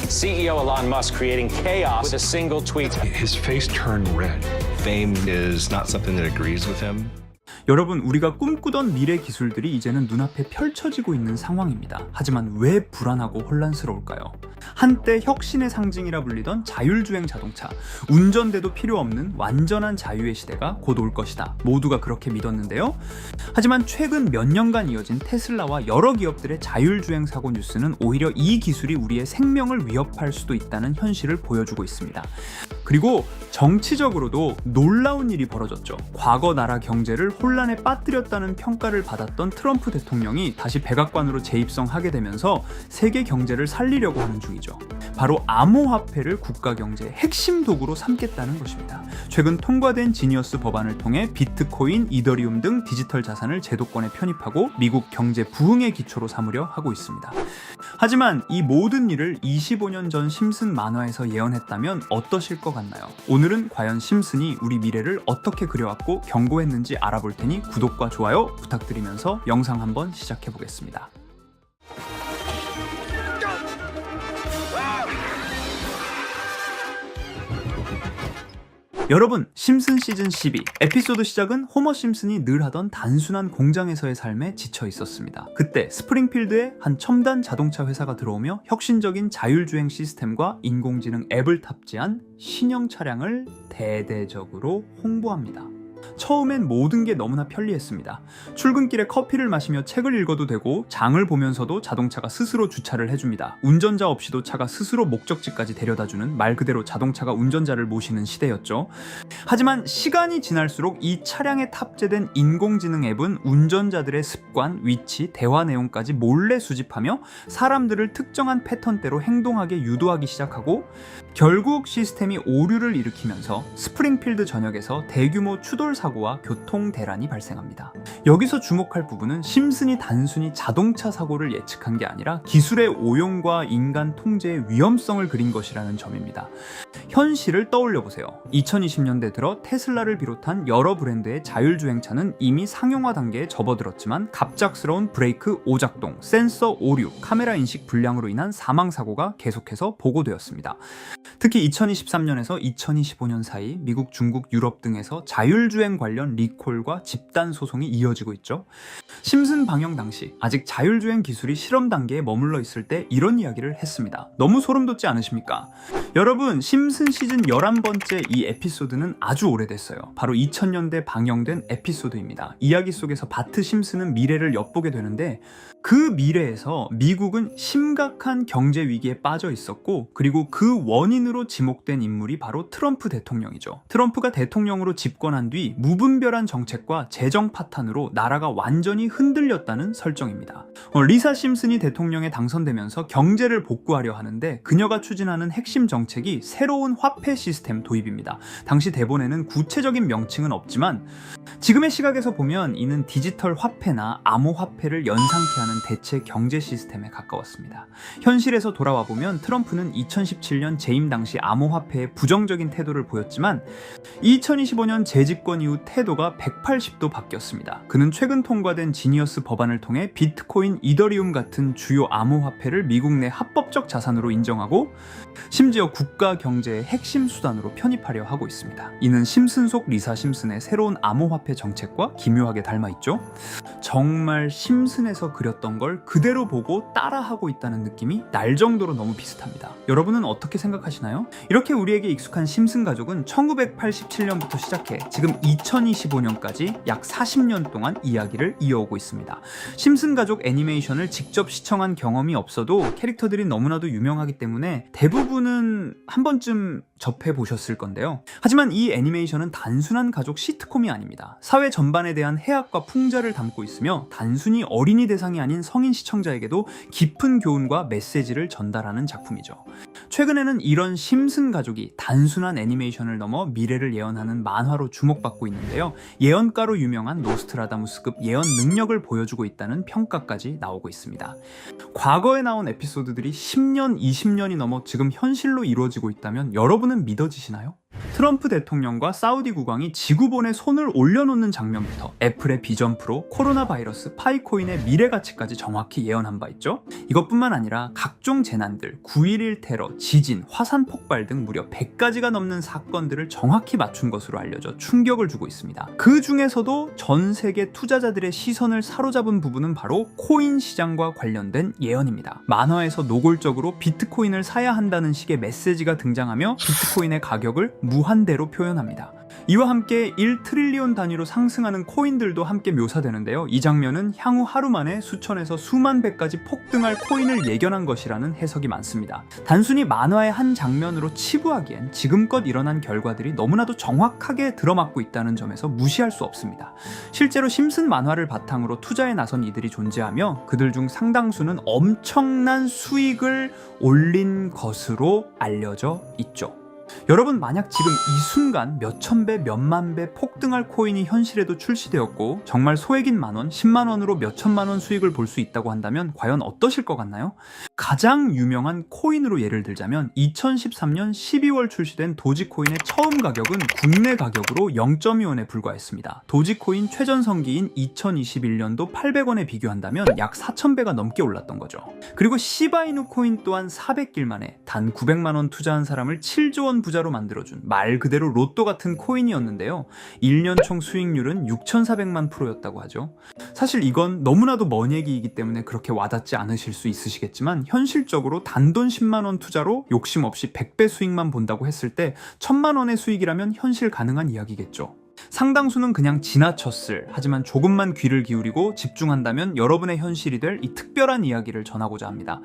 CEO Elon Musk creating chaos with a single tweet. His face turned red. Fame is not something that agrees with him. 여러분, 우리가 꿈꾸던 미래 기술들이 이제는 눈앞에 펼쳐지고 있는 상황입니다. 하지만 왜 불안하고 혼란스러울까요? 한때 혁신의 상징이라 불리던 자율주행 자동차, 운전대도 필요 없는 완전한 자유의 시대가 곧 올 것이다. 모두가 그렇게 믿었는데요. 하지만 최근 몇 년간 이어진 테슬라와 여러 기업들의 자율주행 사고 뉴스는 오히려 이 기술이 우리의 생명을 위협할 수도 있다는 현실을 보여주고 있습니다. 그리고 정치적으로도 놀라운 일이 벌어졌죠. 과거 나라 경제를 혼란에 빠뜨렸다는 평가를 받았던 트럼프 대통령이 다시 백악관으로 재입성하게 되면서 세계 경제를 살리려고 하는 중이죠. 바로 암호화폐를 국가 경제의 핵심 도구로 삼겠다는 것입니다. 최근 통과된 지니어스 법안을 통해 비트코인, 이더리움 등 디지털 자산을 제도권에 편입하고 미국 경제 부흥의 기초로 삼으려 하고 있습니다. 하지만 이 모든 일을 25년 전 심슨 만화에서 예언했다면 어떠실 것 같나요? 오늘은 과연 심슨이 우리 미래를 어떻게 그려왔고 경고했는지 알아볼 테니 구독과 좋아요 부탁드리면서 영상 한번 시작해 보겠습니다. 여러분, 심슨 시즌 12 에피소드 시작은 호머 심슨이 늘 하던 단순한 공장에서의 삶에 지쳐 있었습니다. 그때 스프링필드에 한 첨단 자동차 회사가 들어오며 혁신적인 자율주행 시스템과 인공지능 앱을 탑재한 신형 차량을 대대적으로 홍보합니다. 처음엔 모든 게 너무나 편리했습니다. 출근길에 커피를 마시며 책을 읽어도 되고 장을 보면서도 자동차가 스스로 주차를 해줍니다. 운전자 없이도 차가 스스로 목적지까지 데려다주는 말 그대로 자동차가 운전자를 모시는 시대였죠. 하지만 시간이 지날수록 이 차량에 탑재된 인공지능 앱은 운전자들의 습관, 위치, 대화 내용까지 몰래 수집하며 사람들을 특정한 패턴대로 행동하게 유도하기 시작하고 결국 시스템이 오류를 일으키면서 스프링필드 전역에서 대규모 추돌 사고와 교통 대란이 발생합니다. 여기서 주목할 부분은 심슨이 단순히 자동차 사고를 예측한 게 아니라 기술의 오용과 인간 통제의 위험성을 그린 것이라는 점입니다. 현실을 떠올려 보세요. 2020년대 들어 테슬라를 비롯한 여러 브랜드의 자율주행차는 이미 상용화 단계에 접어들었지만 갑작스러운 브레이크 오작동, 센서 오류, 카메라 인식 불량으로 인한 사망사고가 계속해서 보고되었습니다. 특히 2023년에서 2025년 사이 미국, 중국, 유럽 등에서 자율주행 관련 리콜과 집단 소송이 이어지고 있죠. 심슨 방영 당시 아직 자율주행 기술이 실험 단계에 머물러 있을 때 이런 이야기를 했습니다. 너무 소름 돋지 않으십니까? 여러분, 심슨 시즌 11번째 이 에피소드는 아주 오래됐어요. 바로 2000년대 방영된 에피소드입니다. 이야기 속에서 바트 심슨은 미래를 엿보게 되는데 그 미래에서 미국은 심각한 경제 위기에 빠져 있었고 그리고 그 원인으로 지목된 인물이 바로 트럼프 대통령이죠. 트럼프가 대통령으로 집권한 뒤 무분별한 정책과 재정 파탄으로 나라가 완전히 흔들렸다는 설정입니다. 리사 심슨이 대통령에 당선되면서 경제를 복구하려 하는데 그녀가 추진하는 핵심 정책이 새로운 화폐 시스템 도입입니다. 당시 대본에는 구체적인 명칭은 없지만 지금의 시각에서 보면 이는 디지털 화폐나 암호화폐를 연상케 하는 대체 경제 시스템에 가까웠습니다. 현실에서 돌아와 보면 트럼프는 2017년 재임 당시 암호화폐에 부정적인 태도를 보였지만 2025년 재집권 이후 태도가 180도 바뀌었습니다. 그는 최근 통과된 지니어스 법안을 통해 비트코인, 이더리움 같은 주요 암호화폐를 미국 내 합법적 자산으로 인정하고 심지어 국가 경제의 핵심 수단으로 편입하려 하고 있습니다. 이는 심슨 속 리사 심슨의 새로운 암호화폐 정책과 기묘하게 닮아있죠. 정말 심슨에서 그렸던 걸 그대로 보고 따라하고 있다는 느낌이 날 정도로 너무 비슷합니다. 여러분은 어떻게 생각하시나요? 이렇게 우리에게 익숙한 심슨 가족은 1987년부터 시작해 지금 2025년까지 약 40년 동안 이야기를 이어오고 있습니다. 심슨 가족 애니메이션을 직접 시청한 경험이 없어도 캐릭터들이 너무나도 유명하기 때문에 대부분은 한 번쯤 접해보셨을 건데요. 하지만 이 애니메이션은 단순한 가족 시트콤이 아닙니다. 사회 전반에 대한 해악과 풍자를 담고 있으며 단순히 어린이 대상이 아닌 성인 시청자에게도 깊은 교훈과 메시지를 전달하는 작품이죠. 최근에는 이런 심슨 가족이 단순한 애니메이션을 넘어 미래를 예언하는 만화로 주목받고 있는데요. 예언가로 유명한 노스트라다무스급 예언 능력을 보여주고 있다는 평가까지 나오고 있습니다. 과거에 나온 에피소드들이 10년, 20년이 넘어 지금 현실로 이루어지고 있다면 여러분은 믿어지시나요? 트럼프 대통령과 사우디 국왕이 지구본에 손을 올려놓는 장면부터 애플의 비전 프로, 코로나 바이러스, 파이코인의 미래 가치까지 정확히 예언한 바 있죠. 이것뿐만 아니라 각종 재난들, 9.11 테러, 지진, 화산 폭발 등 무려 100가지가 넘는 사건들을 정확히 맞춘 것으로 알려져 충격을 주고 있습니다. 그 중에서도 전 세계 투자자들의 시선을 사로잡은 부분은 바로 코인 시장과 관련된 예언입니다. 만화에서 노골적으로 비트코인을 사야 한다는 식의 메시지가 등장하며 비트코인의 가격을 무한대로 표현합니다. 이와 함께 1트릴리온 단위로 상승하는 코인들도 함께 묘사되는데요. 이 장면은 향후 하루 만에 수천에서 수만 배까지 폭등할 코인을 예견한 것이라는 해석이 많습니다. 단순히 만화의 한 장면으로 치부하기엔 지금껏 일어난 결과들이 너무나도 정확하게 들어맞고 있다는 점에서 무시할 수 없습니다. 실제로 심슨 만화를 바탕으로 투자에 나선 이들이 존재하며 그들 중 상당수는 엄청난 수익을 올린 것으로 알려져 있죠. 여러분, 만약 지금 이 순간 몇천 배, 몇만 배 폭등할 코인이 현실에도 출시되었고 정말 소액인 만원, 10만원으로 몇천만원 수익을 볼 수 있다고 한다면 과연 어떠실 것 같나요? 가장 유명한 코인으로 예를 들자면 2013년 12월 출시된 도지코인의 처음 가격은 국내 가격으로 0.2원에 불과했습니다. 도지코인 최전성기인 2021년도 800원에 비교한다면 약 4,000배가 넘게 올랐던 거죠. 그리고 시바이누 코인 또한 400길 만에 단 900만원 투자한 사람을 7조 원 부자로 만들어준 말 그대로 로또 같은 코인이었는데요. 1년 총 수익률은 6,400만 %였다고 하죠. 사실 이건 너무나도 먼 얘기이기 때문에 그렇게 와닿지 않으실 수 있으시겠지만 현실적으로 단돈 10만원 투자로 욕심 없이 100배 수익만 본다고 했을 때 1,000만원의 수익이라면 현실 가능한 이야기겠죠. 상당수는 그냥 지나쳤을, 하지만 조금만 귀를 기울이고 집중한다면 여러분의 현실이 될 이 특별한 이야기를 전하고자 합니다.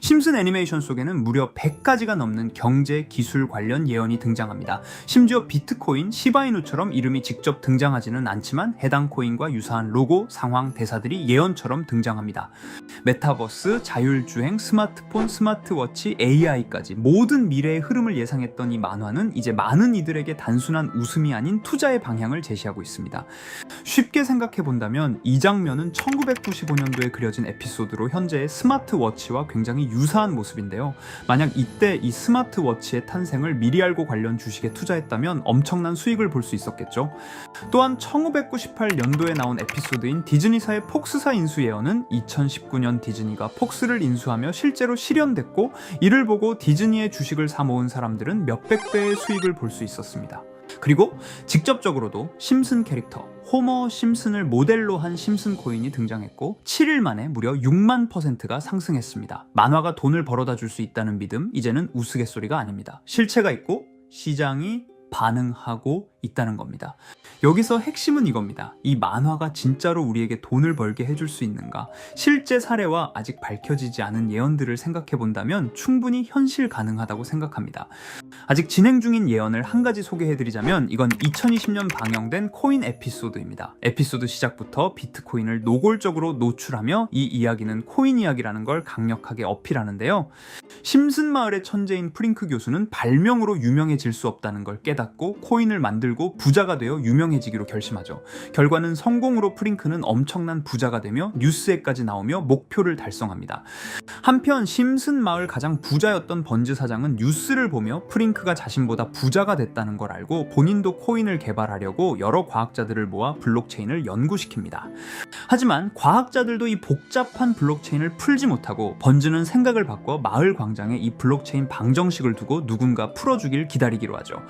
심슨 애니메이션 속에는 무려 100가지가 넘는 경제, 기술 관련 예언이 등장합니다. 심지어 비트코인, 시바이누처럼 이름이 직접 등장하지는 않지만 해당 코인과 유사한 로고, 상황, 대사들이 예언처럼 등장합니다. 메타버스, 자율주행, 스마트폰, 스마트워치, AI까지 모든 미래의 흐름을 예상했던 이 만화는 이제 많은 이들에게 단순한 웃음이 아닌 투자의 방향을 제시하고 있습니다. 쉽게 생각해 본다면 이 장면은 1995년도에 그려진 에피소드로 현재의 스마트워치와 굉장히 유사한 모습인데요. 만약 이때 이 스마트워치의 탄생을 미리 알고 관련 주식에 투자했다면 엄청난 수익을 볼 수 있었겠죠. 또한 1998년도에 나온 에피소드인 디즈니사의 폭스사 인수 예언은 2019년 디즈니가 폭스를 인수하며 실제로 실현됐고, 이를 보고 디즈니의 주식을 사 모은 사람들은 몇백 배의 수익을 볼 수 있었습니다. 그리고 직접적으로도 심슨 캐릭터 호머 심슨을 모델로 한 심슨 코인이 등장했고 7일 만에 무려 6만 %가 상승했습니다. 만화가 돈을 벌어다 줄 수 있다는 믿음, 이제는 우스갯소리가 아닙니다. 실체가 있고 시장이 반응하고 있다는 겁니다. 여기서 핵심은 이겁니다. 이 만화가 진짜로 우리에게 돈을 벌게 해줄 수 있는가? 실제 사례와 아직 밝혀지지 않은 예언들을 생각해 본다면 충분히 현실 가능하다고 생각합니다. 아직 진행 중인 예언을 한 가지 소개해드리자면 이건 2020년 방영된 코인 에피소드입니다. 에피소드 시작부터 비트코인을 노골적으로 노출하며 이 이야기는 코인 이야기라는 걸 강력하게 어필하는데요. 심슨 마을의 천재인 프링크 교수는 발명으로 유명해질 수 없다는 걸 깨닫고 코인을 만들고 부자가 되어 유명해지기로 결심하죠. 결과는 성공으로 프링크는 엄청난 부자가 되며 뉴스에까지 나오며 목표를 달성합니다. 한편 심슨 마을 가장 부자였던 번즈 사장은 뉴스를 보며 프링크가 자신보다 부자가 됐다는 걸 알고 본인도 코인을 개발하려고 여러 과학자들을 모아 블록체인을 연구시킵니다. 하지만 과학자들도 이 복잡한 블록체인을 풀지 못하고 번즈는 생각을 바꿔 마을 광장에 이 블록체인 방정식을 두고 누군가 풀어주길 기다리기로 하죠.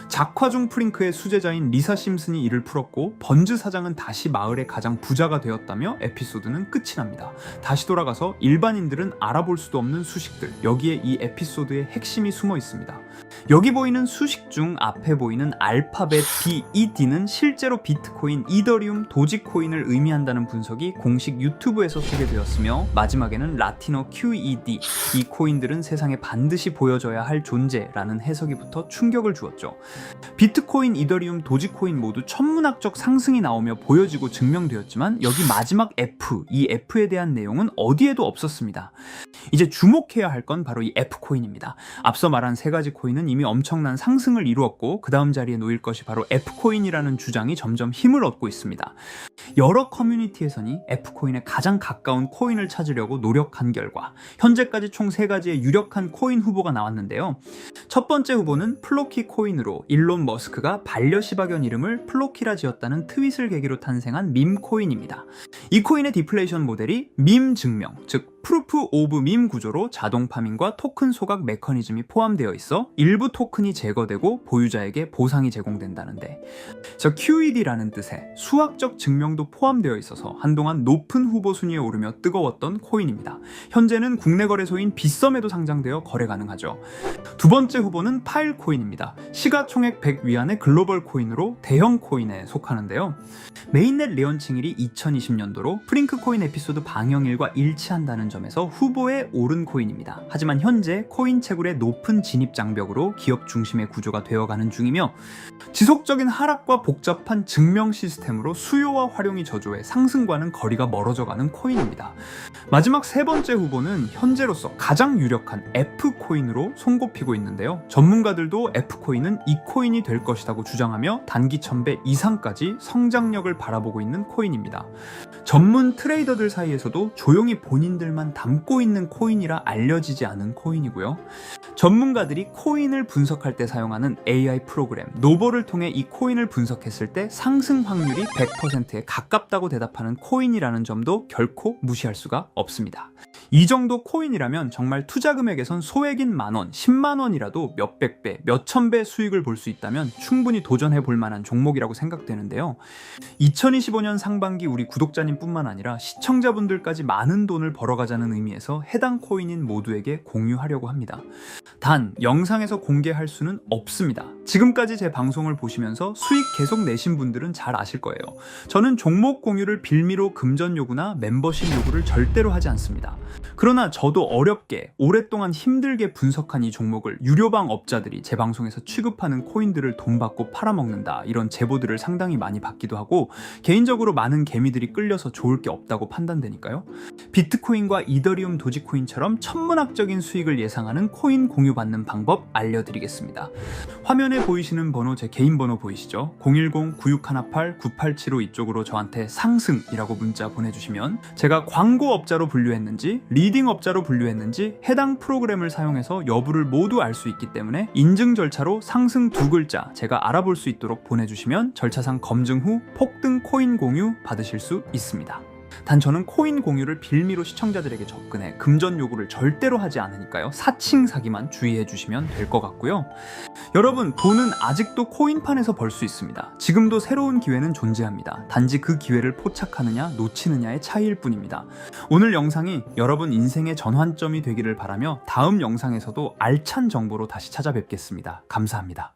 작화 중 프링크의 수제자인 리사 심슨이 이를 풀었고 번즈 사장은 다시 마을의 가장 부자가 되었다며 에피소드는 끝이 납니다. 다시 돌아가서 일반인들은 알아볼 수도 없는 수식들, 여기에 이 에피소드의 핵심이 숨어 있습니다. 여기 보이는 수식 중 앞에 보이는 알파벳 D, 이 D는 실제로 비트코인, 이더리움, 도지코인을 의미한다는 분석이 공식 유튜브에서 소개되었으며 마지막에는 라틴어 QED, 이 코인들은 세상에 반드시 보여줘야 할 존재라는 해석이 붙어 충격을 주었죠. 비트코인, 이더리움, 도지코인 모두 천문학적 상승이 나오며 보여지고 증명되었지만 여기 마지막 F, 이 F에 대한 내용은 어디에도 없었습니다. 이제 주목해야 할 건 바로 이 F코인입니다. 앞서 말한 세 가지 코인은 이미 엄청난 상승을 이루었고 그 다음 자리에 놓일 것이 바로 F코인이라는 주장이 점점 힘을 얻고 있습니다. 여러 커뮤니티에서는 F코인에 가장 가까운 코인을 찾으려고 노력한 결과 현재까지 총 3가지의 유력한 코인 후보가 나왔는데요. 첫 번째 후보는 플로키 코인으로 일론 머스크가 반려시바견 이름을 플로키라 지었다는 트윗을 계기로 탄생한 밈 코인입니다. 이 코인의 디플레이션 모델이 밈 증명, 즉 프루프 오브 밈 구조로 자동 파밍과 토큰 소각 메커니즘이 포함되어 있어 일부 토큰이 제거되고 보유자에게 보상이 제공된다는데, QED라는 뜻의 수학적 증명도 포함되어 있어서 한동안 높은 후보 순위에 오르며 뜨거웠던 코인입니다. 현재는 국내 거래소인 빗썸에도 상장되어 거래 가능하죠. 두 번째 후보는 파일 코인입니다. 시가총액 100 위안의 글로벌 코인으로 대형 코인에 속하는데요. 메인넷 레언칭일이 2020년도로 프링크 코인 에피소드 방영일과 일치한다는 점에서 후보에 오른 코인입니다. 하지만 현재 코인 채굴의 높은 진입 장벽으로 기업 중심의 구조가 되어가는 중이며 지속적인 하락과 복잡한 증명 시스템으로 수요와 활용이 저조해 상승과는 거리가 멀어져가는 코인입니다. 마지막 세 번째 후보는 현재로서 가장 유력한 F코인으로 손꼽히고 있는데요. 전문가들도 F코인은 이 코인이 될 것이라고 주장하며 단기 1000배 이상까지 성장력을 바라보고 있는 코인입니다. 전문 트레이더들 사이에서도 조용히 본인들만 담고 있는 코인이라 알려지지 않은 코인이고요. 전문가들이 코인을 분석할 때 사용하는 AI 프로그램 노버를 통해 이 코인을 분석했을 때 상승 확률이 100%에 가깝다고 대답하는 코인이라는 점도 결코 무시할 수가 없습니다. 이 정도 코인이라면 정말 투자 금액에선 소액인 만원, 10만원이라도 몇백 배, 몇천 배 수익을 볼 수 있다면 충분히 도전해 볼 만한 종목이라고 생각되는데요. 2025년 상반기 우리 구독자님뿐만 아니라 시청자분들까지 많은 돈을 벌어가자는 의미에서 해당 코인인 모두에게 공유하려고 합니다. 단, 영상에서 공개할 수는 없습니다. 지금까지 제 방송을 보시면서 수익 계속 내신 분들은 잘 아실 거예요. 저는 종목 공유를 빌미로 금전 요구나 멤버십 요구를 절대로 하지 않습니다. 그러나 저도 어렵게 오랫동안 힘들게 분석한 이 종목을 유료방 업자들이 제 방송에서 취급하는 코인들을 돈 받고 팔아먹는다, 이런 제보들을 상당히 많이 받기도 하고 개인적으로 많은 개미들이 끌려서 좋을 게 없다고 판단되니까요. 비트코인과 이더리움 도지코인처럼 천문학적인 수익을 예상하는 코인 공유받는 방법 알려드리겠습니다. 화면에 보이시는 번호 제 개인 번호 보이시죠? 010-9618-9875 이쪽으로 저한테 상승이라고 문자 보내주시면 제가 광고업자로 분류했는지 리딩업자로 분류했는지 해당 프로그램을 사용해서 여부를 모두 알 수 있기 때문에 인증 절차로 상승 2글자 제가 알아볼 수 있도록 보내주시면 절차상 검증 후 폭등 코인 공유 받으실 수 있습니다. 단 저는 코인 공유를 빌미로 시청자들에게 접근해 금전 요구를 절대로 하지 않으니까요. 사칭 사기만 주의해 주시면 될 것 같고요. 여러분, 돈은 아직도 코인판에서 벌 수 있습니다. 지금도 새로운 기회는 존재합니다. 단지 그 기회를 포착하느냐 놓치느냐의 차이일 뿐입니다. 오늘 영상이 여러분 인생의 전환점이 되기를 바라며 다음 영상에서도 알찬 정보로 다시 찾아뵙겠습니다. 감사합니다.